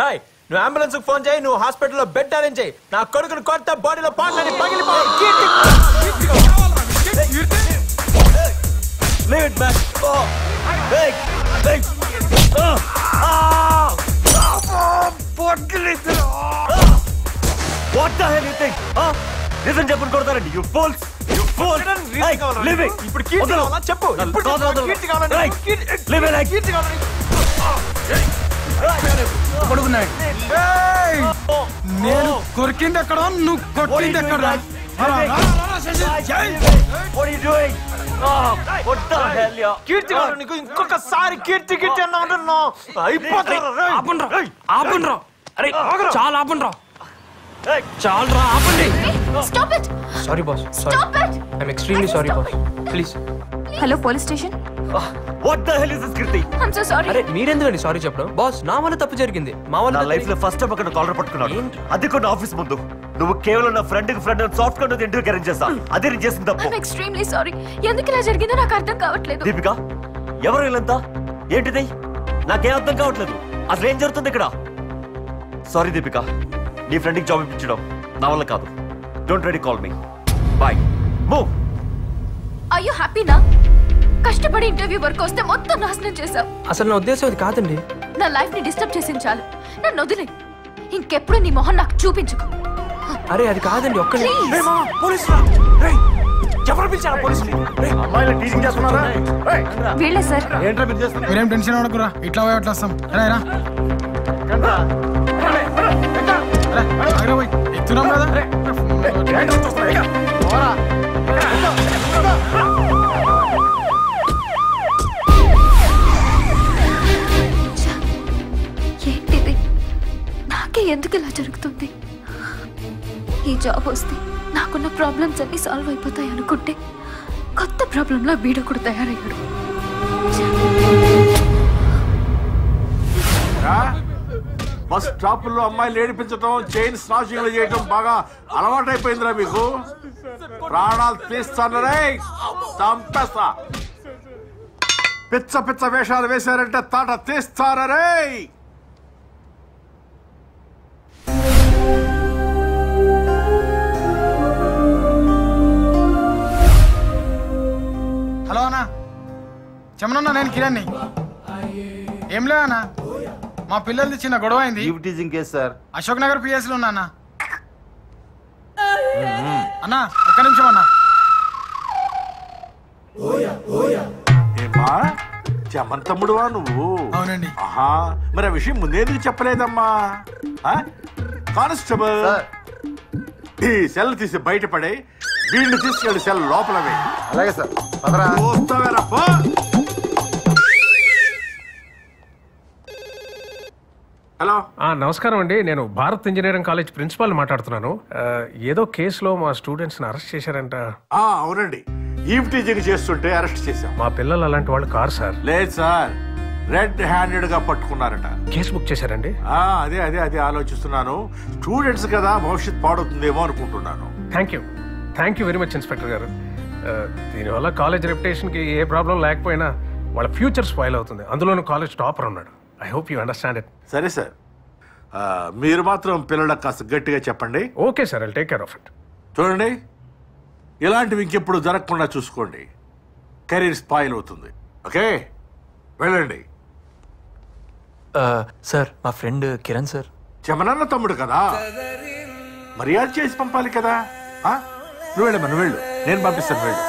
రాయ్ నువ్వు ambulance phone చేయి, నువ్వు హాస్పిటల్లో బెడ్ అరేంజ్ చేయి. నా కొడుకుని కొత్త బాడీలో పాటలని పగిలిపోయి నిజం చెప్పని కొడతారండి. ఇప్పుడు కీర్తి కావాలా చెప్పు. నేను కొరికింది ఎక్కడ, నువ్వు కొట్టింది ఎక్కడ? కీర్తి కావాలి నీకు. ఇంకొకసారి కీర్తి కీర్తి అన్నా ఆపండ్రా. అరే చాలా ఆపండ్రా, చాలరా ఆపండి. Sorry boss, sorry. I'm extremely sorry boss, please. Hello police station. What the hell is this, Kirti? I'm so sorry. అరే మీరెందుకండి సారీ చెప్పడం? బాస్ నా వల్ల తప్పు జరిగింది. మా వల్ల లైఫ్ లో ఫస్ట్ టైం అక్కడ కాలర్ పట్టుకున్నాను. అది కూడా ఆఫీస్ ముందు. నువ్వు కేవలం నా friend soft card interview arrange చేస్తా. అదే నేను చేసిన తప్పు. I'm extremely sorry. ఎందుకు ఇలా జరిగిందో నాకు అర్థం కావట్లేదు. దీపిక, ఎవరు వీళ్ళంతా? ఏంటిది? నాకేం అర్థం కావట్లేదు. అసలు ఏం జరుగుతుంది ఇక్కడ? సారీ దీపిక, నీ ఫ్రెండ్కి జాబ్ ఇప్పించడం నా వల్ల కాదు. Don't ready call me. Bye. Move. Are you happy now? కష్టపడి ఇంటర్వ్యూ వరకు వస్తే మొత్తం నాశనం చేశావు. అసలు నా ఉద్దేశం అది కాదండి. నా లైఫ్ ని డిస్టర్బ్ చేసింది చాలు. నన్ను వదిలే. ఇంకెప్పుడు నీ మొహం నాకు చూపించుకో. అరే అది కాదండి. ఒక్క ఎవరు పిలిచారా పోలీసులు? వీళ్ళే సార్. మీరేం టెన్షన్ అవ్వకురా, ఇట్లా పోయి అట్లా వస్తాం. ఎత్తున్నాం కదా. ఏంటిది? నాకే ఎందుకు ఇలా జరుగుతుంది? ఈ జాబ్ వస్తే నాకున్న ప్రాబ్లమ్స్ అన్ని సాల్వ్ అయిపోతాయి అనుకుంటే కొత్త ప్రాబ్లంలా వీడు కూడా తయారయ్యాడు. బస్ స్టాప్ లో అమ్మాయిలు ఏడిపించడం, చైన్ స్నాచింగ్ చేయడం బాగా అలవాటైపోయిందిరా మీకు. ప్రాణాలు తీస్తానరే, చంపేస్తా. పిచ్చ పిచ్చ వేషాలు వేశారంటే తాట తీస్తానరే. హలో అన్నా, చెమనన్నా, నేను కిరణ్ని. ఏం లే అన్నా, మా పిల్లలది చిన్న గొడవ అయింది. అశోక్ నగర్ పిఎస్ లో ఉన్నా అన్నా. అన్నా ఒక్క నిమిషం అన్నా. ఏమా చెమన్ తమ్ముడువా నువ్వు? అవునండి. ఆహా, మరి ఆ విషయం ముందేందుకు చెప్పలేదమ్మా? కానిస్టేబుల్, ఈ సెల్ తీసి బయటపడే, వీళ్ళు తీసుకెళ్ళి సెల్ లోపలవే. అలాగే సార్. హలో, నమస్కారం అండి. నేను భారత్ ఇంజనీరింగ్ కాలేజ్ ప్రిన్సిపాల్ మాట్లాడుతున్నాను. ఏదో కేసులో మా స్టూడెంట్స్ ని అరెస్ట్ చేశారంట. అవునండి, ఈవ్ టీచింగ్ చేస్తుంటే అరెస్ట్ చేశాం. మా పిల్లలు అలాంటి వాళ్ళు కారు సార్. లేదు సార్, రెడ్ హ్యాండెడ్ గా పట్టుకున్నారట. కేసు బుక్ చేశారండి. అదే అదే అదే ఆలోచిస్తున్నాను. స్టూడెంట్స్ కదా, భవిష్యత్ పాడవుతుందేమో అనుకుంటున్నాను. Thank you very much inspector గారు. దీనివల్ల కాలేజ్ రెప్యుటేషన్ కి ఏ ప్రాబ్లం లేకపోయినా వాళ్ళ ఫ్యూచర్ స్పాయిల్ అవుతుంది. అందులోనూ కాలేజ్ టాపర్ ఉన్నాడు. I hope you understand it. సరే సార్, మీరు మాత్రం పిల్లలకు కాస్త గట్టిగా చెప్పండి. Okay sir, I'll take care of it. చూడండి, ఇలాంటివి ఇంకెప్పుడు జరగకుండా చూసుకోండి. కెరీర్ స్పాయిల్ అవుతుంది. ఓకే, వెళ్ళండి. సార్, మా ఫ్రెండ్ కిరణ్ సార్. చెమనన్న తమ్ముడు కదా, మర్యాద చేసి పంపాలి కదా. నువ్వు వెళ్ళమ్మా, నువ్వు వెళ్ళు, నేను పంపిస్తాను. వెళ్ళు.